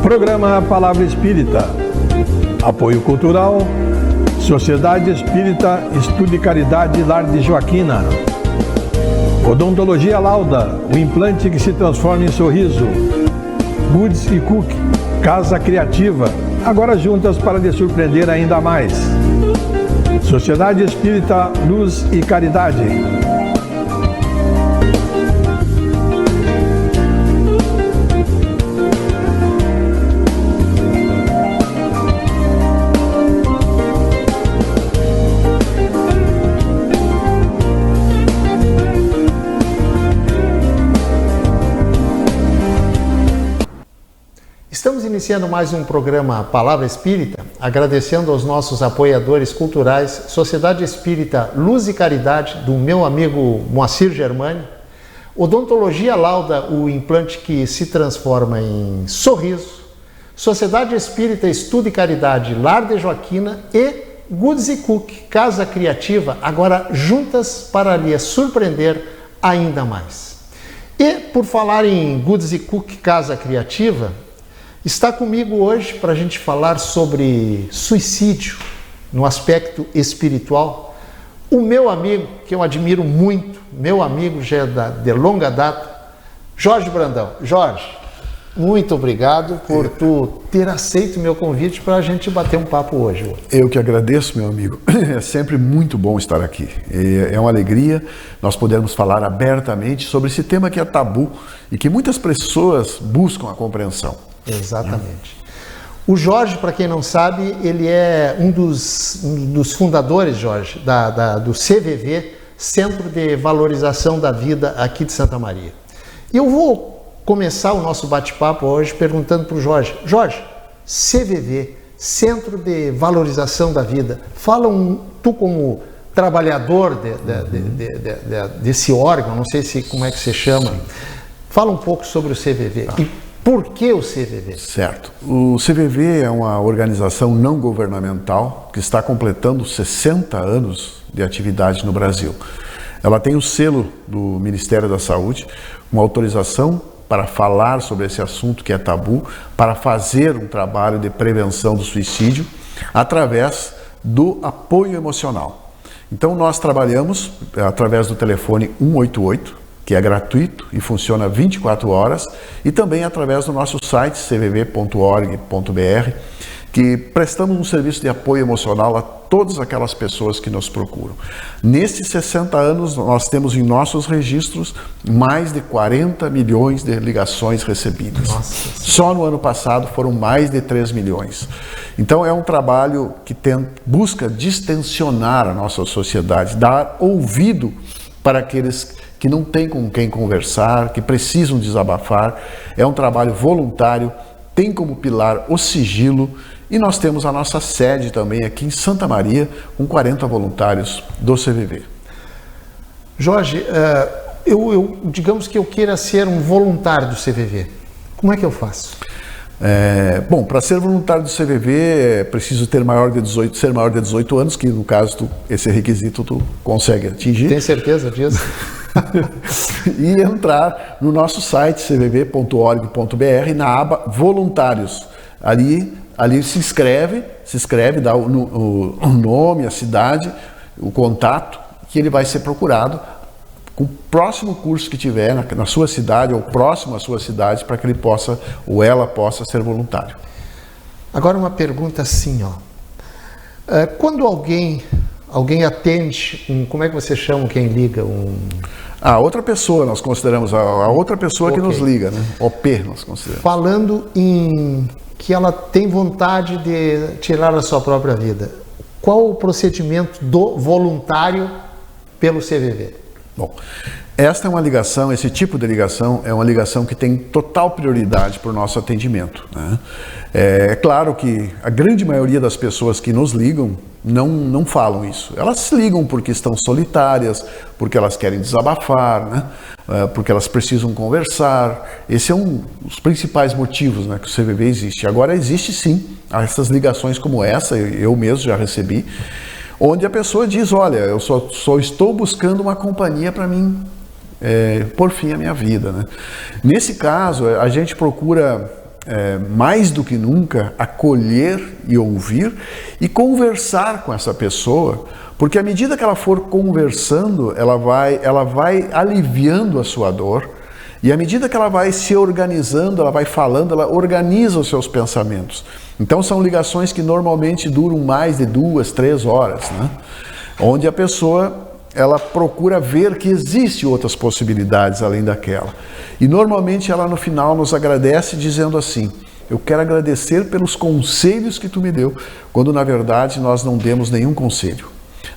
Programa Palavra Espírita. Apoio Cultural, Sociedade Espírita Estudo e Caridade Lar de Joaquina. Odontologia Lauda, o implante que se transforma em sorriso. Goods e Cook, Casa Criativa, agora juntas para lhe surpreender ainda mais. Sociedade Espírita Luz e Caridade. Estamos iniciando mais um programa Palavra Espírita, agradecendo aos nossos apoiadores culturais, Sociedade Espírita Luz e Caridade, do meu amigo Moacir Germani, Odontologia Lauda, o implante que se transforma em sorriso, Sociedade Espírita Estudo e Caridade Lar de Joaquina e Goods e Cook, Casa Criativa, agora juntas para lhe surpreender ainda mais. E por falar em Goods e Cook, Casa Criativa, está comigo hoje para a gente falar sobre suicídio no aspecto espiritual. O meu amigo, que eu admiro muito, meu amigo já é de longa data, Jorge Brandão. Jorge, muito obrigado por tu ter aceito o meu convite para a gente bater um papo hoje. Eu que agradeço, meu amigo. É sempre muito bom estar aqui. É uma alegria nós podermos falar abertamente sobre esse tema que é tabu e que muitas pessoas buscam a compreensão. Exatamente. O Jorge, para quem não sabe, ele é um dos fundadores, Jorge, do CVV, Centro de Valorização da Vida aqui de Santa Maria. E eu vou começar o nosso bate-papo hoje perguntando para o Jorge. Jorge, CVV, Centro de Valorização da Vida, tu como trabalhador desse órgão, não sei como é que se chama, fala um pouco sobre o CVV. Tá. E por que o CVV? Certo. O CVV é uma organização não governamental que está completando 60 anos de atividade no Brasil. Ela tem o selo do Ministério da Saúde, uma autorização para falar sobre esse assunto que é tabu, para fazer um trabalho de prevenção do suicídio através do apoio emocional. Então nós trabalhamos através do telefone 188, que é gratuito e funciona 24 horas, e também através do nosso site cvv.org.br, que prestamos um serviço de apoio emocional a todas aquelas pessoas que nos procuram. Nesses 60 anos, nós temos em nossos registros mais de 40 milhões de ligações recebidas. Nossa. Só no ano passado foram mais de 3 milhões. Então é um trabalho que busca distensionar a nossa sociedade, dar ouvido para aqueles que não tem com quem conversar, que precisam desabafar. É um trabalho voluntário, tem como pilar o sigilo, e nós temos a nossa sede também aqui em Santa Maria, com 40 voluntários do CVV. Jorge, digamos que eu queira ser um voluntário do CVV. Como é que eu faço? Bom, para ser voluntário do CVV é preciso ser maior de 18 anos, que no caso esse requisito tu consegue atingir. Tem certeza disso? E entrar no nosso site cvv.org.br na aba voluntários. Ali se inscreve, dá o nome, a cidade, o contato, que ele vai ser procurado com o próximo curso que tiver na sua cidade ou próximo à sua cidade, para que ele possa ou ela possa ser voluntário. Agora uma pergunta assim, quando alguém atende, como é que você chama quem liga? A outra pessoa, nós consideramos a outra pessoa Okay. que nos liga, né? OP nós consideramos. Falando em que ela tem vontade de tirar a sua própria vida, qual o procedimento do voluntário pelo CVV? Bom, esta é uma ligação, esse tipo de ligação é uma ligação que tem total prioridade para o nosso atendimento, né? É claro que a grande maioria das pessoas que nos ligam não falam isso. Elas ligam porque estão solitárias, porque elas querem desabafar, né? Porque elas precisam conversar. Esse é um dos principais motivos, né, que o CVV existe. Agora existe sim essas ligações como essa, eu mesmo já recebi, onde a pessoa diz, olha, eu só estou buscando uma companhia para mim por fim a minha vida, né? Nesse caso, a gente procura mais do que nunca, acolher e ouvir e conversar com essa pessoa, porque à medida que ela for conversando, ela vai aliviando a sua dor, e à medida que ela vai se organizando, ela vai falando, ela organiza os seus pensamentos. Então são ligações que normalmente duram mais de 2, 3 horas, né? Onde a pessoa ela procura ver que existem outras possibilidades além daquela. E normalmente ela no final nos agradece dizendo assim: eu quero agradecer pelos conselhos que tu me deu, quando na verdade nós não demos nenhum conselho.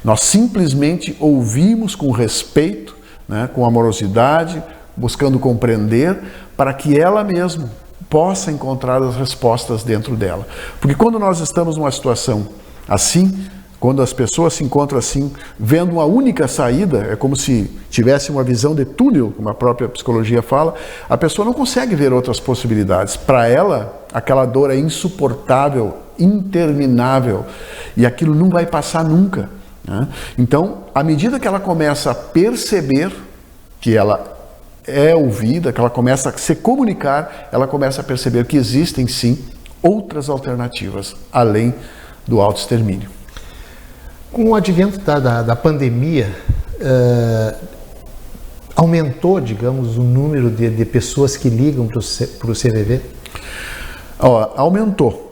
Nós simplesmente ouvimos com respeito, né, com amorosidade, buscando compreender, para que ela mesma possa encontrar as respostas dentro dela. Porque quando nós estamos numa situação assim, quando as pessoas se encontram assim, vendo uma única saída, é como se tivesse uma visão de túnel, como a própria psicologia fala, a pessoa não consegue ver outras possibilidades. Para ela, aquela dor é insuportável, interminável, e aquilo não vai passar nunca, né? Então, à medida que ela começa a perceber que ela é ouvida, que ela começa a se comunicar, ela começa a perceber que existem sim outras alternativas, além do autoextermínio. Com o advento da pandemia, aumentou, digamos, o número de pessoas que ligam para o CVV? Aumentou.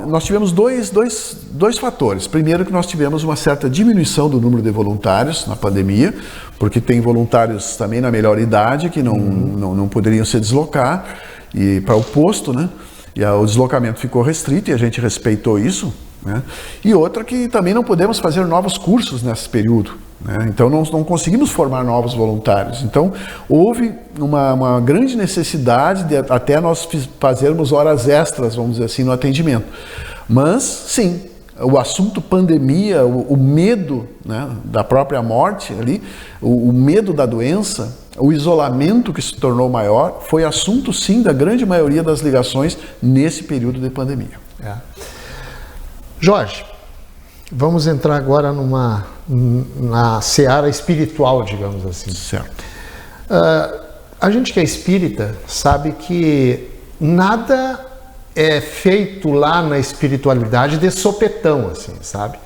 Nós tivemos dois fatores. Primeiro, que nós tivemos uma certa diminuição do número de voluntários na pandemia, porque tem voluntários também na melhor idade que não poderiam se deslocar e para o posto, né? E o deslocamento ficou restrito e a gente respeitou isso, né? E outra, que também não podemos fazer novos cursos nesse período, né? Então não conseguimos formar novos voluntários. Então houve uma grande necessidade de até nós fazermos horas extras, vamos dizer assim, no atendimento. Mas sim, o assunto pandemia, o medo, né, da própria morte ali, o medo da doença, o isolamento que se tornou maior, foi assunto sim da grande maioria das ligações nesse período de pandemia. Jorge, vamos entrar agora na seara espiritual, digamos assim. Certo. A gente que é espírita sabe que nada é feito lá na espiritualidade de sopetão, assim, sabe?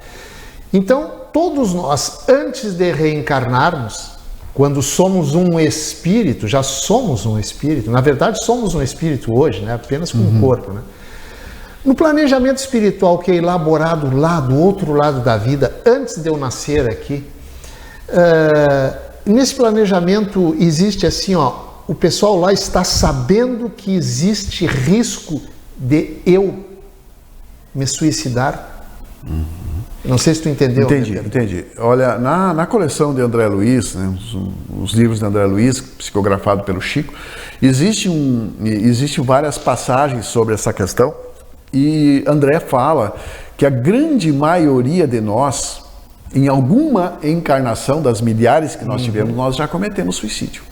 Então, todos nós, antes de reencarnarmos, quando somos um espírito, já somos um espírito, na verdade somos um espírito hoje, né? Apenas com um corpo, né? No planejamento espiritual que é elaborado lá do outro lado da vida, antes de eu nascer aqui, nesse planejamento existe assim, o pessoal lá está sabendo que existe risco de eu me suicidar. Não sei se tu entendeu. Entendi. Olha, na coleção de André Luiz, né, os livros de André Luiz, psicografado pelo Chico, existem várias passagens sobre essa questão. E André fala que a grande maioria de nós, em alguma encarnação das milhares que nós tivemos, nós já cometemos suicídio.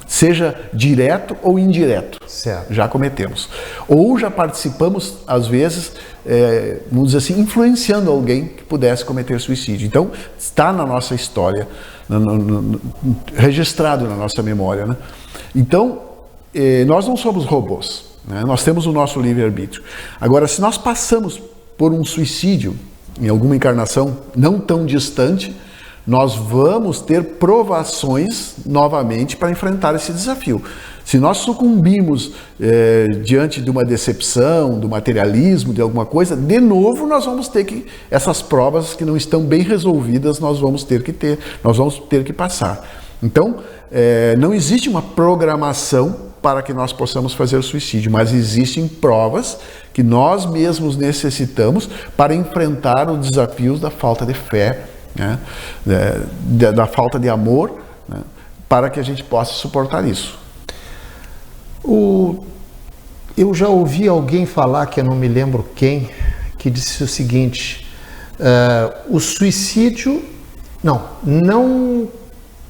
Seja direto ou indireto, certo, já cometemos. Ou já participamos, às vezes, vamos dizer assim, influenciando alguém que pudesse cometer suicídio. Então, está na nossa história, registrado na nossa memória, né? Então, nós não somos robôs, né? Nós temos o nosso livre-arbítrio. Agora, se nós passamos por um suicídio em alguma encarnação não tão distante, nós vamos ter provações novamente para enfrentar esse desafio. Se nós sucumbimos diante de uma decepção, do materialismo, de alguma coisa, de novo nós vamos ter que, essas provas que não estão bem resolvidas, nós vamos ter que passar. Então, não existe uma programação para que nós possamos fazer suicídio, mas existem provas que nós mesmos necessitamos para enfrentar os desafios da falta de fé, né? Da falta de amor, né? Para que a gente possa suportar isso. Eu já ouvi alguém falar, que eu não me lembro quem, que disse o seguinte: o suicídio, não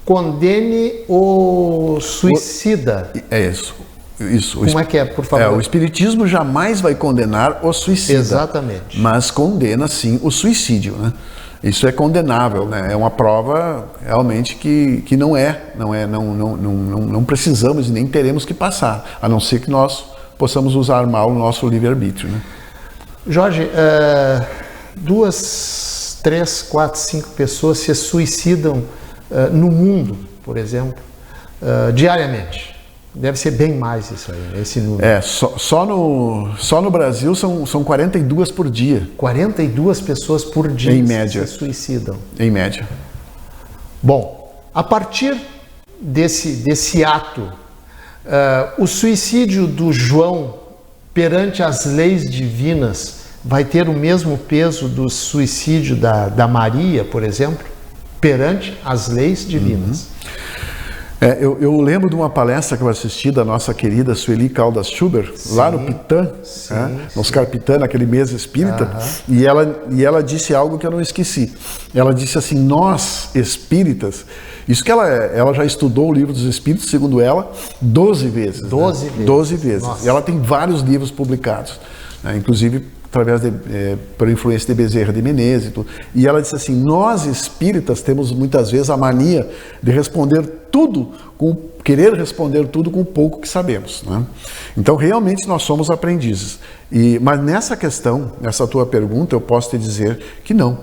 condene o suicida. É isso. Como é que é, por favor? O Espiritismo jamais vai condenar o suicida. Exatamente. Mas condena sim o suicídio, né? Isso é condenável, né? É uma prova realmente que não precisamos e nem teremos que passar, a não ser que nós possamos usar mal o nosso livre-arbítrio, né? Jorge, 2, 3, 4, 5 pessoas se suicidam no mundo, por exemplo, diariamente. Deve ser bem mais isso aí, esse número. Só no Brasil são 42 por dia. 42 pessoas por dia em média. se suicidam. Em média. Bom, a partir desse ato, o suicídio do João perante as leis divinas vai ter o mesmo peso do suicídio da Maria, por exemplo, perante as leis divinas. Eu lembro de uma palestra que eu assisti da nossa querida Sueli Caldas Schubert, lá no Pitã, no Oscar Pitã, naquele mês espírita, e ela disse algo que eu não esqueci. Ela disse assim: nós espíritas, isso que ela já estudou o livro dos Espíritos, segundo ela, 12 vezes. 12 vezes. Nossa. E ela tem vários livros publicados, né, inclusive através por influência de Bezerra de Menezes e tudo. E ela disse assim: nós espíritas temos muitas vezes a mania de querer responder tudo com o pouco que sabemos, né? Então realmente nós somos aprendizes. Mas nessa questão, nessa tua pergunta, eu posso te dizer que não.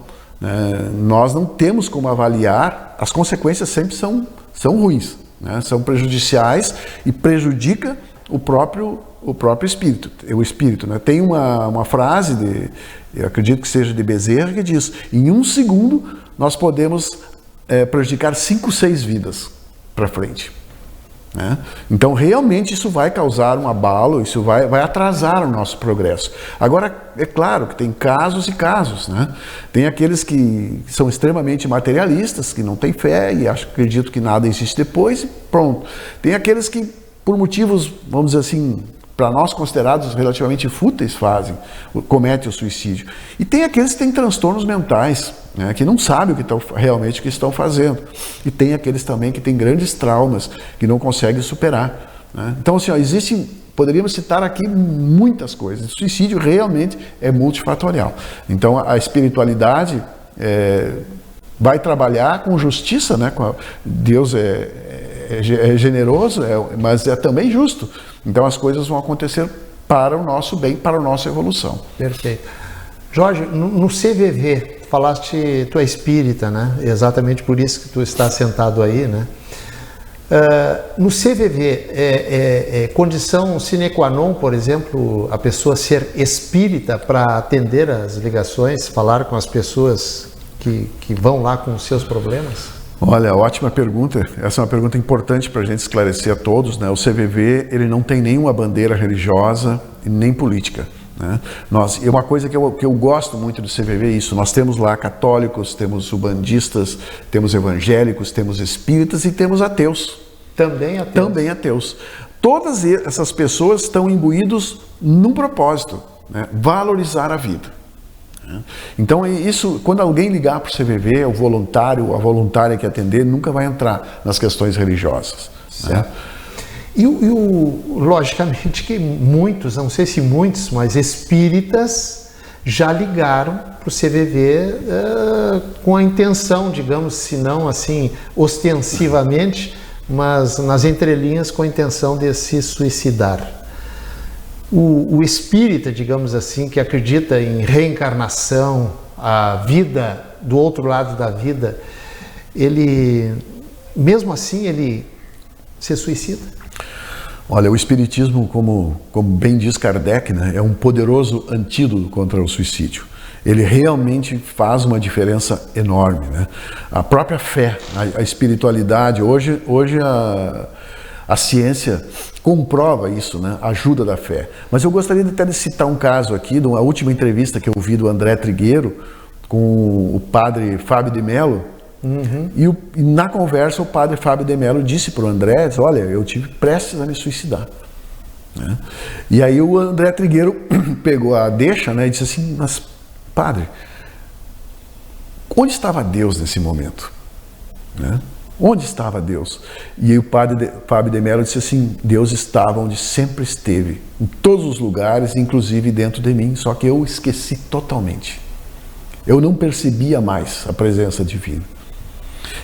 Nós não temos como avaliar, as consequências sempre são ruins, né? São prejudiciais e prejudica o próprio espírito, o espírito, né? Tem uma frase, eu acredito que seja de Bezerra, que diz: em 1 segundo nós podemos prejudicar 5, 6 vidas para frente, né? Então realmente isso vai causar um abalo, isso vai atrasar o nosso progresso. Agora, é claro que tem casos e casos, né? Tem aqueles que são extremamente materialistas, que não têm fé e acredito que nada existe depois e pronto. Tem aqueles que, por motivos, vamos dizer assim, para nós considerados relativamente fúteis, cometem o suicídio. E tem aqueles que têm transtornos mentais, né, que não sabem realmente o que estão fazendo. E tem aqueles também que têm grandes traumas, que não conseguem superar, né? Então, assim, poderíamos citar aqui muitas coisas. O suicídio realmente é multifatorial. Então, a espiritualidade vai trabalhar com justiça, né? Deus é generoso, mas é também justo. Então as coisas vão acontecer para o nosso bem, para a nossa evolução. Perfeito. Jorge, no CVV, falaste, tu é espírita, né? Exatamente por isso que tu está sentado aí, né? No CVV, é condição sine qua non, por exemplo, a pessoa ser espírita para atender as ligações, falar com as pessoas que vão lá com os seus problemas? Olha, ótima pergunta. Essa é uma pergunta importante para a gente esclarecer a todos, né? O CVV, ele não tem nenhuma bandeira religiosa e nem política, né? Uma coisa que eu gosto muito do CVV é isso. Nós temos lá católicos, temos ubandistas, temos evangélicos, temos espíritas e temos ateus. Também ateus. Também ateus. Todas essas pessoas estão imbuídos num propósito, né? Valorizar a vida. Então, isso, quando alguém ligar para o CVV, o voluntário, a voluntária que atender, nunca vai entrar nas questões religiosas, né? E logicamente que muitos, não sei se muitos, mas espíritas já ligaram para o CVV com a intenção, digamos, se não assim ostensivamente, mas nas entrelinhas com a intenção de se suicidar. O espírita, digamos assim, que acredita em reencarnação, a vida do outro lado da vida, ele, mesmo assim, ele se suicida? Olha, o espiritismo, como bem diz Kardec, né, é um poderoso antídoto contra o suicídio. Ele realmente faz uma diferença enorme, né? A própria fé, a espiritualidade, hoje a ciência comprova isso, né? A ajuda da fé. Mas eu gostaria até de citar um caso aqui, de uma última entrevista que eu ouvi do André Trigueiro com o padre Fábio de Mello. E na conversa o padre Fábio de Mello disse para o André: olha, eu tive prestes a me suicidar, né? E aí o André Trigueiro pegou a deixa, né, e disse assim: mas padre, onde estava Deus nesse momento, né? Onde estava Deus? E aí o padre Fábio de Mello disse assim: Deus estava onde sempre esteve, em todos os lugares, inclusive dentro de mim, só que eu esqueci totalmente. Eu não percebia mais a presença divina.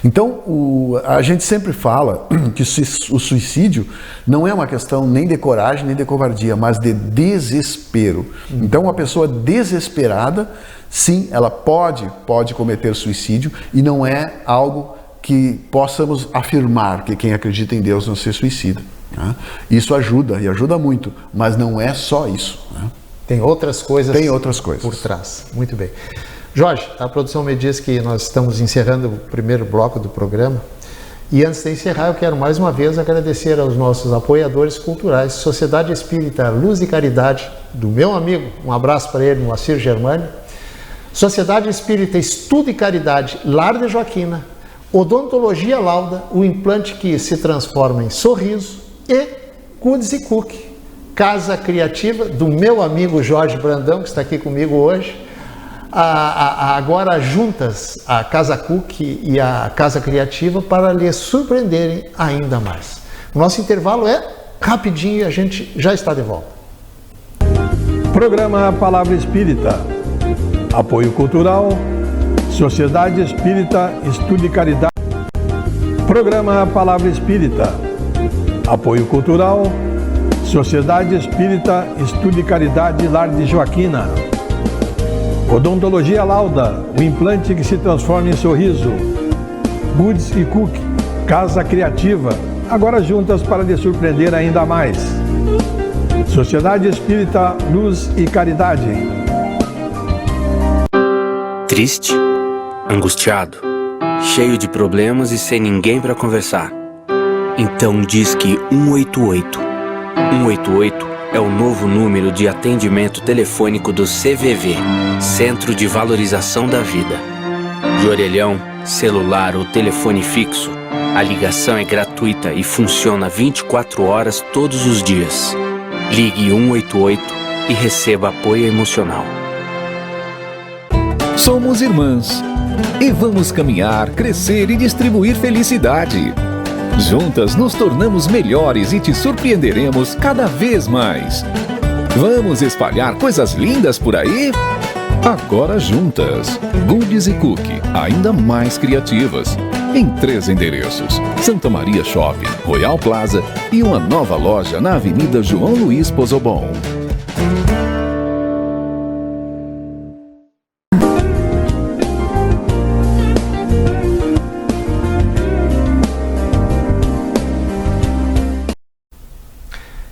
Então, a gente sempre fala que o suicídio não é uma questão nem de coragem, nem de covardia, mas de desespero. Então, uma pessoa desesperada, sim, ela pode cometer suicídio, e não é algo que possamos afirmar que quem acredita em Deus não se suicida. Né? Isso ajuda, e ajuda muito, mas não é só isso. Né? Tem outras coisas por trás. Muito bem. Jorge, a produção me diz que nós estamos encerrando o primeiro bloco do programa. E antes de encerrar, eu quero mais uma vez agradecer aos nossos apoiadores culturais, Sociedade Espírita Luz e Caridade, do meu amigo, um abraço para ele, Moacir Germani. Sociedade Espírita Estudo e Caridade, Lar de Joaquina. Odontologia Lauda, o implante que se transforma em sorriso. E Goods e Cook, Casa Criativa, do meu amigo Jorge Brandão, que está aqui comigo hoje. Agora juntas, a Casa Cook e a Casa Criativa, para lhes surpreenderem ainda mais. O nosso intervalo é rapidinho e a gente já está de volta. Programa Palavra Espírita. Apoio Cultural, Sociedade Espírita Estudo e Caridade. Programa Palavra Espírita. Apoio Cultural, Sociedade Espírita Estudo e Caridade Lar de Joaquina. Odontologia Lauda, o implante que se transforma em sorriso. Goods e Cook, Casa Criativa, agora juntas para lhe surpreender ainda mais. Sociedade Espírita Luz e Caridade. Triste, angustiado, cheio de problemas e sem ninguém para conversar. Então disque 188. 188 é o novo número de atendimento telefônico do CVV, Centro de Valorização da Vida. De orelhão, celular ou telefone fixo, a ligação é gratuita e funciona 24 horas todos os dias. Ligue 188 e receba apoio emocional. Somos irmãs e vamos caminhar, crescer e distribuir felicidade. Juntas nos tornamos melhores e te surpreenderemos cada vez mais. Vamos espalhar coisas lindas por aí? Agora juntas. Goods e Cook, ainda mais criativas. Em 3 endereços: Santa Maria Shopping, Royal Plaza e uma nova loja na Avenida João Luiz Pozobon.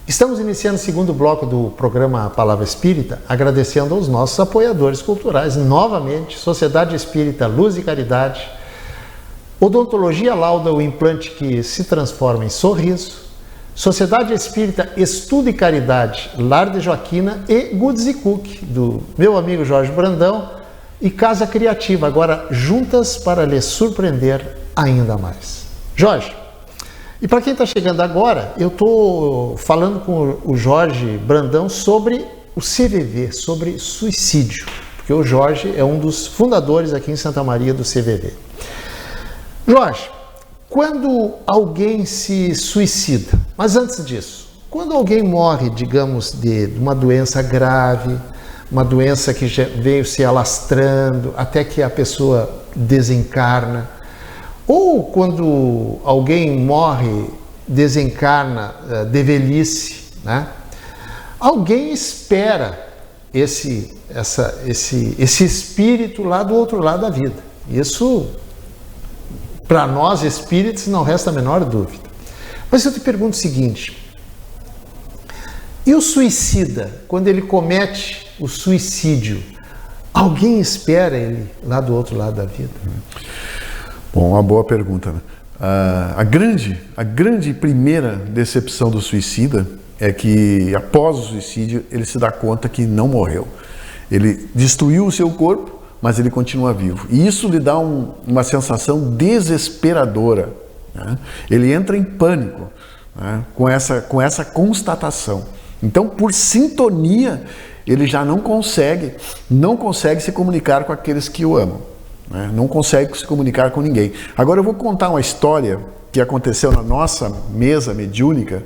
Estamos iniciando o segundo bloco do programa Palavra Espírita, agradecendo aos nossos apoiadores culturais, novamente, Sociedade Espírita Luz e Caridade, Odontologia Lauda, o implante que se transforma em sorriso, Sociedade Espírita Estudo e Caridade, Lar de Joaquina e Goods e Cook, do meu amigo Jorge Brandão, e Casa Criativa, agora juntas para lhe surpreender ainda mais. Jorge, e para quem está chegando agora, eu estou falando com o Jorge Brandão sobre o CVV, sobre suicídio, porque o Jorge é um dos fundadores aqui em Santa Maria do CVV. Jorge, quando alguém se suicida, mas antes disso, quando alguém morre, digamos, de uma doença grave, uma doença que já veio se alastrando até que a pessoa desencarna, ou quando alguém morre, desencarna de velhice, né? Alguém espera esse espírito lá do outro lado da vida. Isso, para nós espíritos, não resta a menor dúvida. Mas eu te pergunto o seguinte: e o suicida, quando ele comete o suicídio, alguém espera ele lá do outro lado da vida? Bom, uma boa pergunta, né? A grande primeira decepção do suicida é que, após o suicídio, ele se dá conta que não morreu. Ele destruiu o seu corpo, mas ele continua vivo. E isso lhe dá uma sensação desesperadora, né? Ele entra em pânico, né, com essa constatação. Então, por sintonia, ele já não consegue se comunicar com aqueles que o amam. Não consegue se comunicar com ninguém. Agora eu vou contar uma história que aconteceu na nossa mesa mediúnica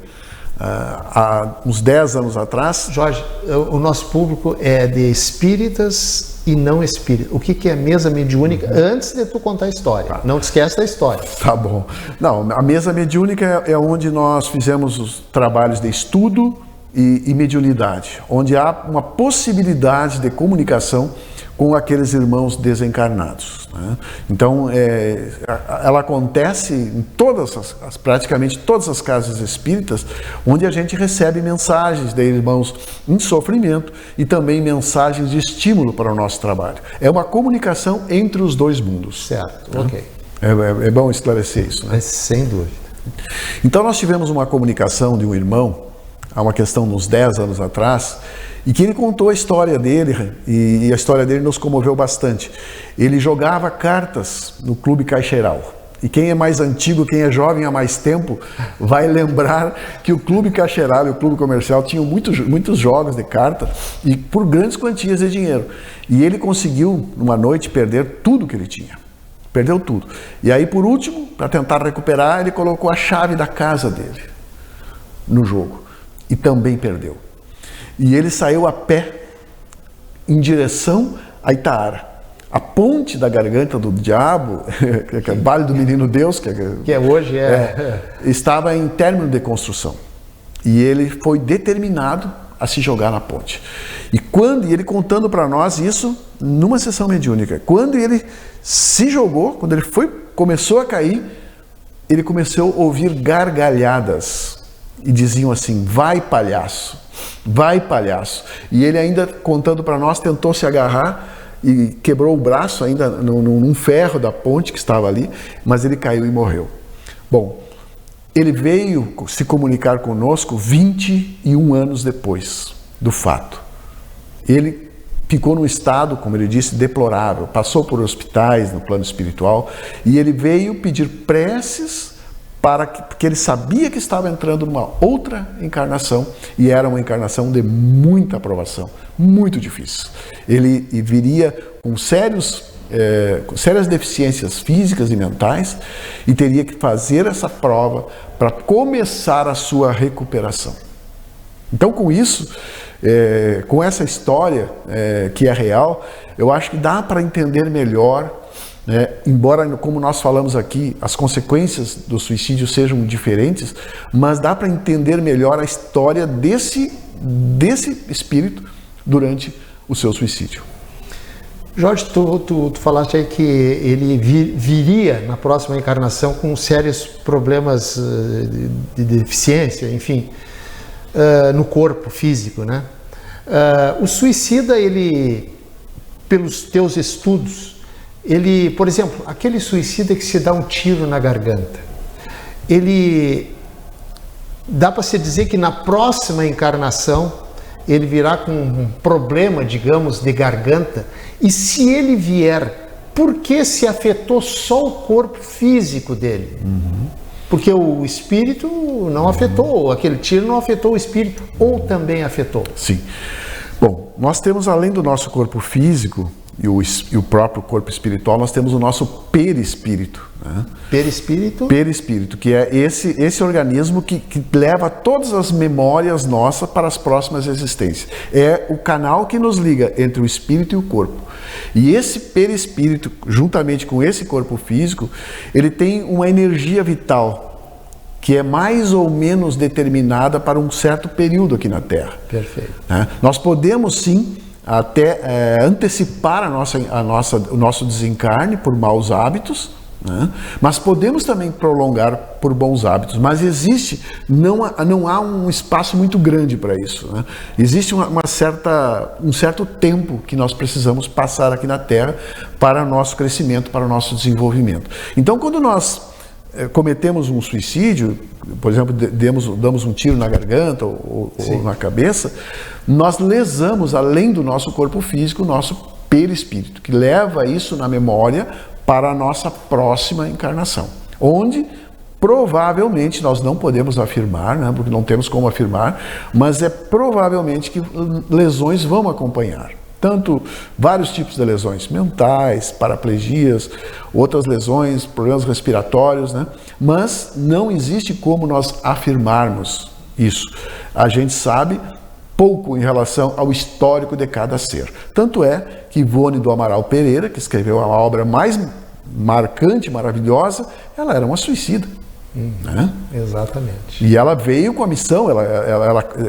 há uns 10 anos atrás. Jorge, o nosso público é de espíritas e não espíritas. O que é mesa mediúnica? Antes de tu contar a história. Não te esquece da história. Tá bom. Não, a mesa mediúnica é onde nós fizemos os trabalhos de estudo e mediunidade, onde há uma possibilidade de comunicação com aqueles irmãos desencarnados, né? Então, ela acontece em praticamente todas as casas espíritas, onde a gente recebe mensagens de irmãos em sofrimento e também mensagens de estímulo para o nosso trabalho. É uma comunicação entre os dois mundos. Certo, tá? ok. É bom esclarecer isso, né? Mas, sem dúvida. Então, nós tivemos uma comunicação de um irmão, há uma questão de uns 10 anos atrás, e que ele contou a história dele, e a história dele nos comoveu bastante. Ele jogava cartas no Clube Caixeiral. E quem é mais antigo, quem é jovem há mais tempo, vai lembrar que o Clube Caixeiral e o Clube Comercial tinham muitos jogos de carta e por grandes quantias de dinheiro. E ele conseguiu, numa noite, perder tudo que ele tinha. Perdeu tudo. E aí, por último, para tentar recuperar, ele colocou a chave da casa dele no jogo. E também perdeu. E ele saiu a pé em direção a Itaara. A ponte da Garganta do Diabo, que é o Vale do Menino Deus, que hoje estava em término de construção. E ele foi determinado a se jogar na ponte. E ele contando para nós isso numa sessão mediúnica, quando ele se jogou, quando ele começou a cair, ele começou a ouvir gargalhadas. E diziam assim: vai palhaço, vai palhaço. E ele ainda, contando para nós, tentou se agarrar e quebrou o braço ainda num ferro da ponte que estava ali, mas ele caiu e morreu. Bom, ele veio se comunicar conosco 21 anos depois do fato. Ele ficou num estado, como ele disse, deplorável, passou por hospitais no plano espiritual, e ele veio pedir preces porque ele sabia que estava entrando numa outra encarnação, e era uma encarnação de muita provação, muito difícil. Ele viria com sérias deficiências físicas e mentais, e teria que fazer essa prova para começar a sua recuperação. Então, com isso, com essa história que é real, eu acho que dá para entender melhor. Embora, como nós falamos aqui, as consequências do suicídio sejam diferentes, mas dá para entender melhor a história desse espírito durante o seu suicídio. Jorge, tu falaste aí que ele viria na próxima encarnação com sérios problemas de deficiência, enfim, no corpo físico, né? O suicida, ele, pelos teus estudos, ele, por exemplo, aquele suicida que se dá um tiro na garganta, ele dá para se dizer que na próxima encarnação ele virá com um problema, digamos, de garganta, e se ele vier, por que se afetou só o corpo físico dele? Porque o espírito não afetou, aquele tiro não afetou o espírito, ou também afetou? Sim. Bom, nós temos, além do nosso corpo físico e o próprio corpo espiritual, nós temos o nosso perispírito. Né? Perispírito? Perispírito, que é esse organismo que leva todas as memórias nossas para as próximas existências. É o canal que nos liga entre o espírito e o corpo. E esse perispírito, juntamente com esse corpo físico, ele tem uma energia vital que é mais ou menos determinada para um certo período aqui na Terra. Perfeito. Né? Nós podemos sim até antecipar o nosso desencarne por maus hábitos, né? Mas podemos também prolongar por bons hábitos. Mas não há um espaço muito grande para isso, né? Existe um certo tempo que nós precisamos passar aqui na Terra para o nosso crescimento, para o nosso desenvolvimento. Então, quando nós cometemos um suicídio, por exemplo, damos um tiro na garganta ou na cabeça, nós lesamos, além do nosso corpo físico, o nosso perispírito, que leva isso na memória para a nossa próxima encarnação, onde provavelmente, nós não podemos afirmar, né, porque não temos como afirmar, mas é provavelmente que lesões vão acompanhar. Tanto vários tipos de lesões mentais, paraplegias, outras lesões, problemas respiratórios, né? Mas não existe como nós afirmarmos isso. A gente sabe pouco em relação ao histórico de cada ser. Tanto é que Ivone do Amaral Pereira, que escreveu a obra mais marcante, maravilhosa, ela era uma suicida. Né? Exatamente. E ela veio com a missão,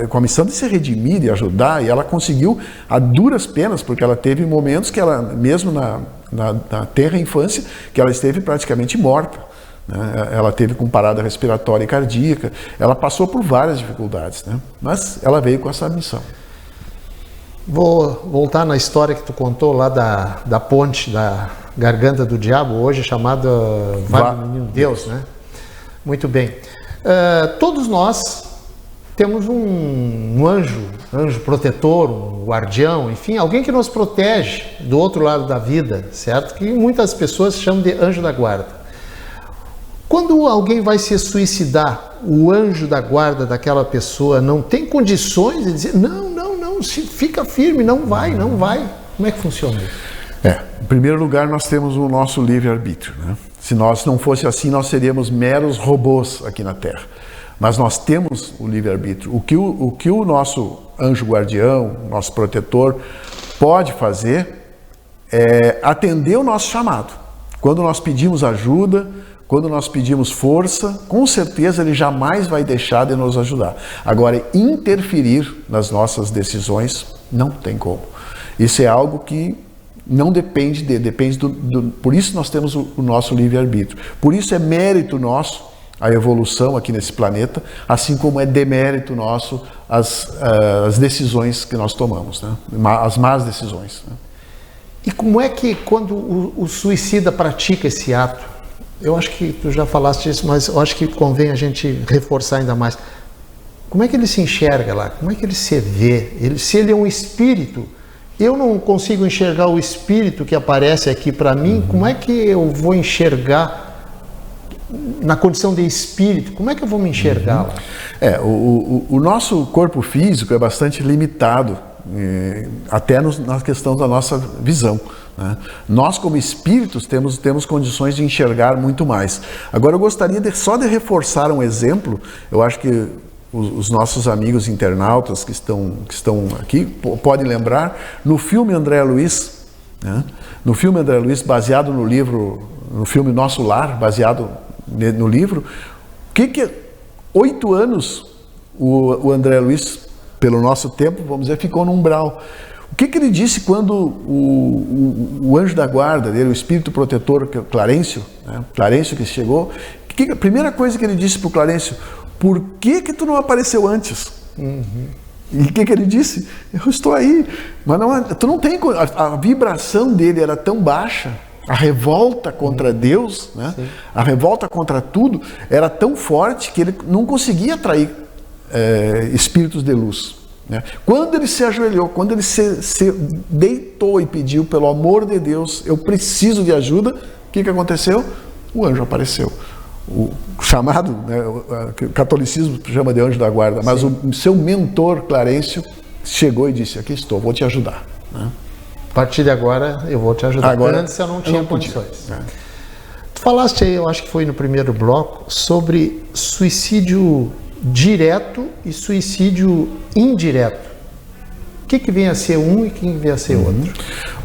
com a missão de se redimir, de ajudar, e ela conseguiu a duras penas, porque ela teve momentos que ela, mesmo na tenra infância, que ela esteve praticamente morta. Né? Ela teve com parada respiratória e cardíaca, ela passou por várias dificuldades, né? Mas ela veio com essa missão. Vou voltar na história que tu contou lá da ponte da Garganta do Diabo, hoje chamada Vale do Menino Deus, né? Muito bem. Todos nós temos um anjo protetor, um guardião, enfim, alguém que nos protege do outro lado da vida, certo? Que muitas pessoas chamam de anjo da guarda. Quando alguém vai se suicidar, o anjo da guarda daquela pessoa não tem condições de dizer, não, fica firme, não vai. Como é que funciona isso? Em primeiro lugar, nós temos o nosso livre-arbítrio, né? Se nós não fosse assim, nós seríamos meros robôs aqui na Terra. Mas nós temos o livre-arbítrio. O que o nosso anjo guardião, nosso protetor, pode fazer é atender o nosso chamado. Quando nós pedimos ajuda, quando nós pedimos força, com certeza ele jamais vai deixar de nos ajudar. Agora, interferir nas nossas decisões, não tem como. Isso é algo que não depende por isso nós temos o nosso livre-arbítrio. Por isso é mérito nosso a evolução aqui nesse planeta, assim como é demérito nosso as decisões que nós tomamos, né? As más decisões. Né? E como é que quando o suicida pratica esse ato, eu acho que tu já falaste isso, mas eu acho que convém a gente reforçar ainda mais. Como é que ele se enxerga lá? Como é que ele se vê? Se ele é um espírito, eu não consigo enxergar o espírito que aparece aqui para mim, como é que eu vou enxergar na condição de espírito? Como é que eu vou me enxergar lá? O nosso corpo físico é bastante limitado, até na questão da nossa visão. Né? Nós, como espíritos, temos condições de enxergar muito mais. Agora, eu gostaria só de reforçar um exemplo. Eu acho que os nossos amigos internautas que estão aqui podem lembrar, no filme André Luiz, né? No filme André Luiz, baseado no filme Nosso Lar, baseado no livro, 8 anos o André Luiz, pelo nosso tempo, vamos dizer, ficou no umbral. O que ele disse quando o anjo da guarda dele, o espírito protetor, Clarencio, né? Clarencio que chegou, a primeira coisa que ele disse para o Clarencio: por que tu não apareceu antes? E o que ele disse? Eu estou aí, mas tu não tem. A vibração dele era tão baixa, a revolta contra Deus, né? A revolta contra tudo era tão forte que ele não conseguia atrair espíritos de luz. Né? Quando ele se ajoelhou, quando ele se deitou e pediu, pelo amor de Deus, eu preciso de ajuda, o que aconteceu? O anjo apareceu. O chamado, né, o catolicismo chama de anjo da guarda, mas o seu mentor, Clarencio, chegou e disse: aqui estou, vou te ajudar. Né? A partir de agora eu vou te ajudar. Antes eu não tinha condições. Tu falaste aí, eu acho que foi no primeiro bloco, sobre suicídio direto e suicídio indireto. O que vem a ser um e o que vem a ser outro?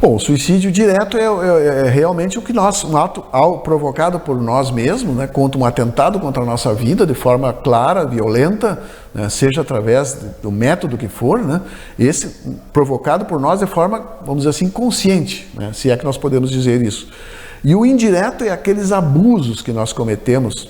Bom, o suicídio direto é realmente o que um ato provocado por nós mesmos, né, contra um atentado contra a nossa vida de forma clara, violenta, né, seja através do método que for, né, esse provocado por nós de forma, vamos dizer assim, consciente, né, se é que nós podemos dizer isso. E o indireto é aqueles abusos que nós cometemos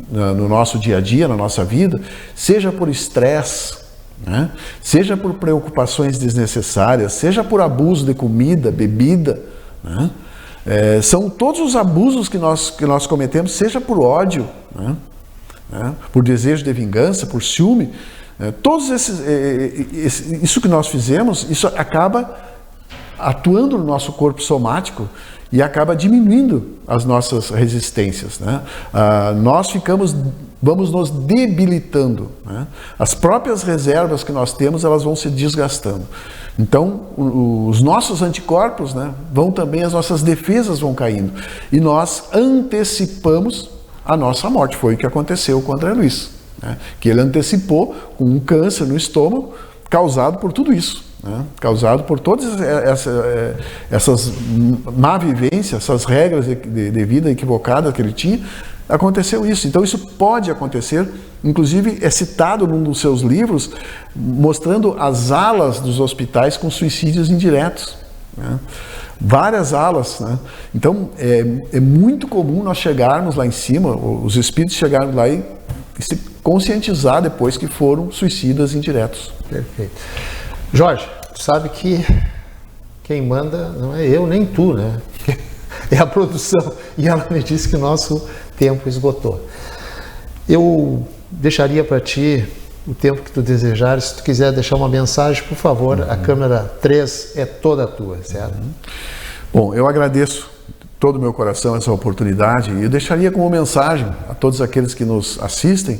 no nosso dia a dia, na nossa vida, seja por estresse, né? Seja por preocupações desnecessárias, seja por abuso de comida, bebida, né? São todos os abusos que nós cometemos, seja por ódio, né? Por desejo de vingança, por ciúme, todos isso que nós fizemos, isso acaba atuando no nosso corpo somático e acaba diminuindo as nossas resistências, né? Nós vamos nos debilitando, né? As próprias reservas que nós temos, elas vão se desgastando. Então, os nossos anticorpos, né, as nossas defesas vão caindo. E nós antecipamos a nossa morte. Foi o que aconteceu com o André Luiz. né? Que ele antecipou com um câncer no estômago causado por tudo isso, né? Causado por todas essas má vivências, essas regras de vida equivocadas que ele tinha. Aconteceu isso. Então isso pode acontecer, inclusive é citado num dos seus livros, mostrando as alas dos hospitais com suicídios indiretos, né? Várias alas, né? Então é muito comum nós chegarmos lá em cima, os espíritos chegarem lá e se conscientizar depois que foram suicidas indiretos. Perfeito. Jorge, tu sabe que quem manda não é eu nem tu, né? É a produção. E ela me disse que o nosso tempo esgotou. Eu deixaria para ti o tempo que tu desejares. Se tu quiser deixar uma mensagem, por favor, a câmera 3 é toda tua, certo? Bom, eu agradeço todo o meu coração essa oportunidade e eu deixaria como mensagem a todos aqueles que nos assistem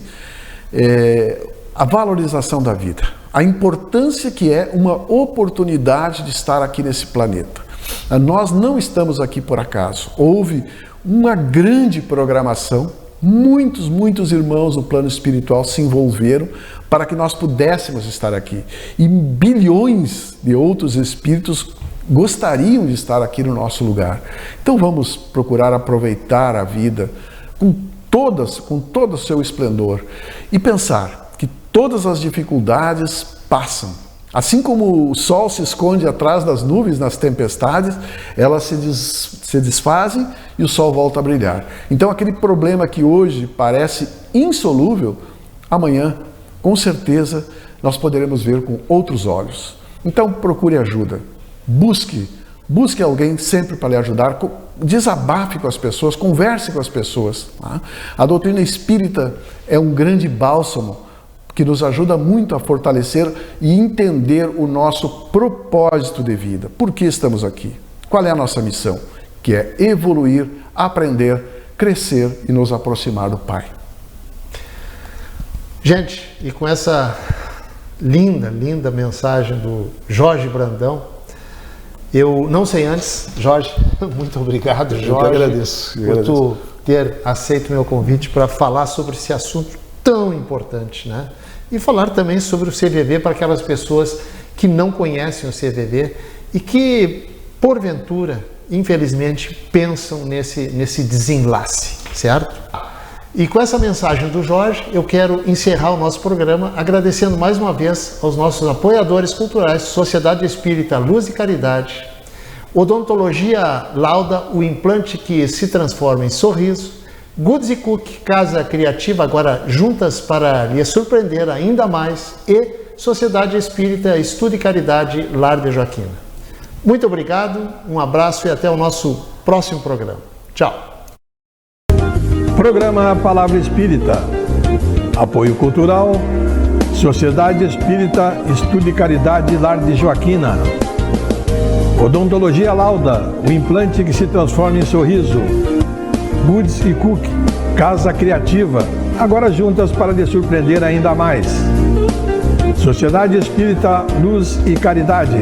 a valorização da vida, a importância que é uma oportunidade de estar aqui nesse planeta. Nós não estamos aqui por acaso. Houve uma grande programação, muitos irmãos do plano espiritual se envolveram para que nós pudéssemos estar aqui. E bilhões de outros espíritos gostariam de estar aqui no nosso lugar. Então vamos procurar aproveitar a vida com todo o seu esplendor e pensar que todas as dificuldades passam. Assim como o sol se esconde atrás das nuvens nas tempestades, elas se desfazem e o sol volta a brilhar. Então aquele problema que hoje parece insolúvel, amanhã, com certeza, nós poderemos ver com outros olhos. Então procure ajuda, busque alguém sempre para lhe ajudar, desabafe com as pessoas, converse com as pessoas. Tá? A doutrina espírita é um grande bálsamo que nos ajuda muito a fortalecer e entender o nosso propósito de vida. Por que estamos aqui? Qual é a nossa missão? Que é evoluir, aprender, crescer e nos aproximar do Pai. Gente, e com essa linda mensagem do Jorge Brandão, eu não sei antes, Jorge, muito obrigado, Jorge. Eu que agradeço. Por tu ter aceito o meu convite para falar sobre esse assunto tão importante, né? E falar também sobre o CVV para aquelas pessoas que não conhecem o CVV e que, porventura, infelizmente, pensam nesse desenlace, certo? E com essa mensagem do Jorge, eu quero encerrar o nosso programa agradecendo mais uma vez aos nossos apoiadores culturais, Sociedade Espírita Luz e Caridade, Odontologia Lauda, o implante que se transforma em sorriso, Goods e Cook, Casa Criativa, agora juntas para lhe surpreender ainda mais, e Sociedade Espírita Estudo e Caridade, Lar de Joaquina. Muito obrigado, um abraço e até o nosso próximo programa. Tchau. Programa Palavra Espírita. Apoio Cultural, Sociedade Espírita Estudo e Caridade, Lar de Joaquina. Odontologia Lauda, o implante que se transforma em sorriso. Goods e Cook, Casa Criativa, agora juntas para lhe surpreender ainda mais. Sociedade Espírita Luz e Caridade.